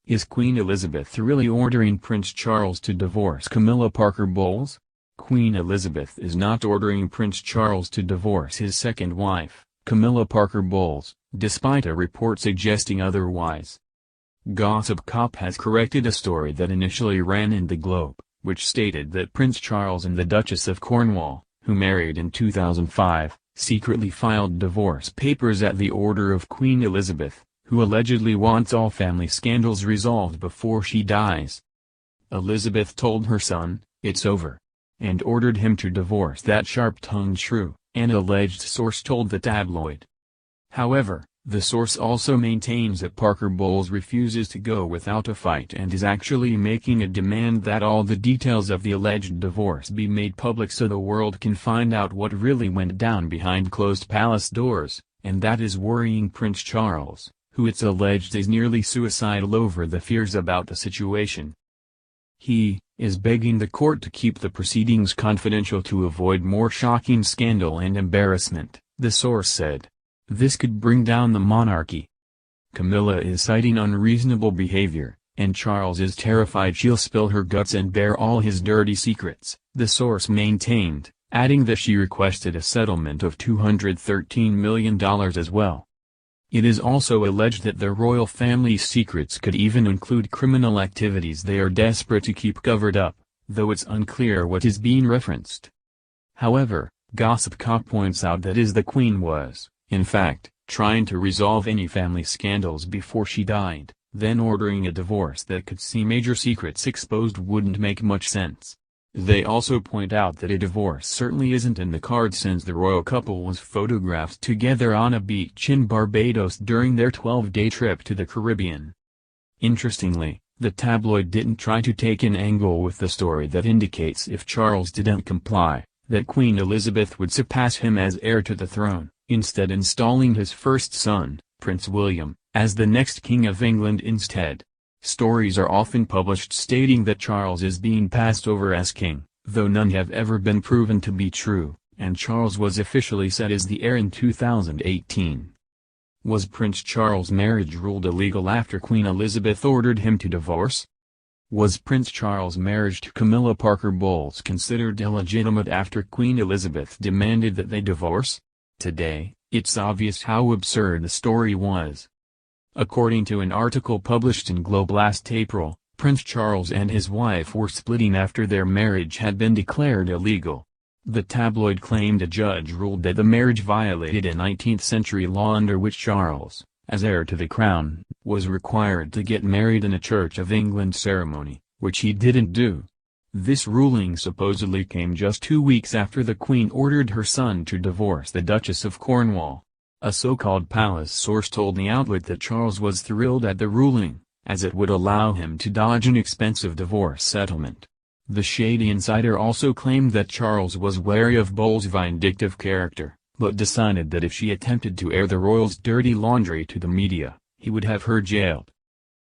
Is Queen Elizabeth really ordering Prince Charles to divorce Camilla Parker Bowles? Queen Elizabeth is not ordering Prince Charles to divorce his second wife, Camilla Parker Bowles, despite a report suggesting otherwise. Gossip Cop has corrected a story that initially ran in the Globe, which stated that Prince Charles and the Duchess of Cornwall, who married in 2005, secretly filed divorce papers at the order of Queen Elizabeth, who allegedly wants all family scandals resolved before she dies. Elizabeth told her son, "It's over," and ordered him to divorce that sharp-tongued shrew, an alleged source told the tabloid. However, the source also maintains that Parker Bowles refuses to go without a fight and is actually making a demand that all the details of the alleged divorce be made public so the world can find out what really went down behind closed palace doors, and that is worrying Prince Charles, who it's alleged is nearly suicidal over the fears about the situation. He is begging the court to keep the proceedings confidential to avoid more shocking scandal and embarrassment, the source said. This could bring down the monarchy. Camilla is citing unreasonable behavior, and Charles is terrified she'll spill her guts and bare all his dirty secrets, the source maintained, adding that she requested a settlement of $213 million as well. It is also alleged that the royal family's secrets could even include criminal activities they are desperate to keep covered up, though it's unclear what is being referenced. However, Gossip Cop points out that the Queen was, in fact, trying to resolve any family scandals before she died, then ordering a divorce that could see major secrets exposed wouldn't make much sense. They also point out that a divorce certainly isn't in the cards since the royal couple was photographed together on a beach in Barbados during their 12-day trip to the Caribbean. Interestingly, the tabloid didn't try to take an angle with the story that indicates if Charles didn't comply, that Queen Elizabeth would surpass him as heir to the throne, instead installing his first son, Prince William, as the next King of England instead. Stories are often published stating that Charles is being passed over as king, though none have ever been proven to be true, and Charles was officially set as the heir in 2018. Was Prince Charles' marriage ruled illegal after Queen Elizabeth ordered him to divorce? Was Prince Charles' marriage to Camilla Parker Bowles considered illegitimate after Queen Elizabeth demanded that they divorce? Today, it's obvious how absurd the story was. According to an article published in Globe last April, Prince Charles and his wife were splitting after their marriage had been declared illegal. The tabloid claimed a judge ruled that the marriage violated a 19th-century law under which Charles, as heir to the crown, was required to get married in a Church of England ceremony, which he didn't do. This ruling supposedly came just 2 weeks after the Queen ordered her son to divorce the Duchess of Cornwall. A so-called palace source told the outlet that Charles was thrilled at the ruling, as it would allow him to dodge an expensive divorce settlement. The shady insider also claimed that Charles was wary of Bowles' vindictive character, but decided that if she attempted to air the royals' dirty laundry to the media, he would have her jailed.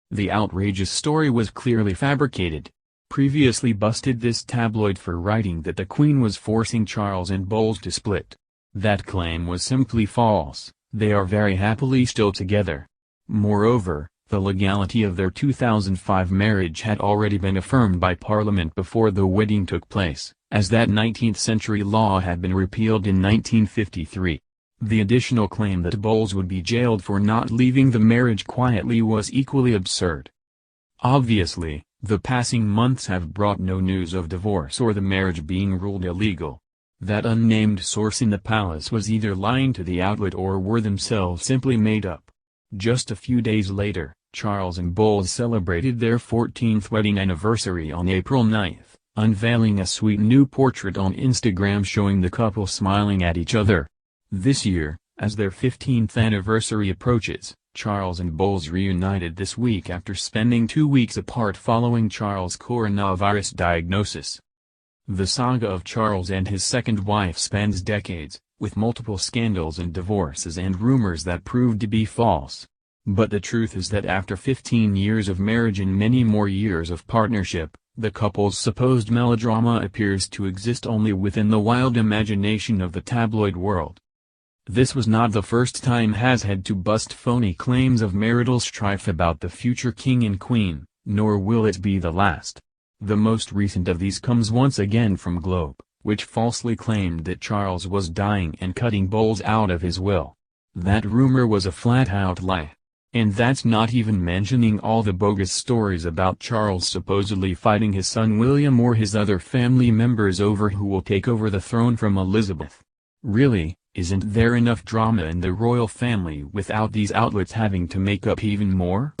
The outrageous story was clearly fabricated. Previously busted this tabloid for writing that the Queen was forcing Charles and Bowles to split. That claim was simply false. They are very happily still together. Moreover, the legality of their 2005 marriage had already been affirmed by Parliament before the wedding took place, as that 19th-century law had been repealed in 1953. The additional claim that Bowles would be jailed for not leaving the marriage quietly was equally absurd. Obviously, the passing months have brought no news of divorce or the marriage being ruled illegal. That unnamed source in the palace was either lying to the outlet or were themselves simply made up. Just a few days later, Charles and Bowles celebrated their 14th wedding anniversary on April 9, unveiling a sweet new portrait on Instagram showing the couple smiling at each other. This year, as their 15th anniversary approaches, Charles and Bowles reunited this week after spending 2 weeks apart following Charles' coronavirus diagnosis. The saga of Charles and his second wife spans decades, with multiple scandals and divorces and rumors that proved to be false. But the truth is that after 15 years of marriage and many more years of partnership, the couple's supposed melodrama appears to exist only within the wild imagination of the tabloid world. This was not the first time has had to bust phony claims of marital strife about the future king and queen, nor will it be the last. The most recent of these comes once again from Globe, which falsely claimed that Charles was dying and cutting Bowles out of his will. That rumor was a flat-out lie. And that's not even mentioning all the bogus stories about Charles supposedly fighting his son William or his other family members over who will take over the throne from Elizabeth. Really, isn't there enough drama in the royal family without these outlets having to make up even more?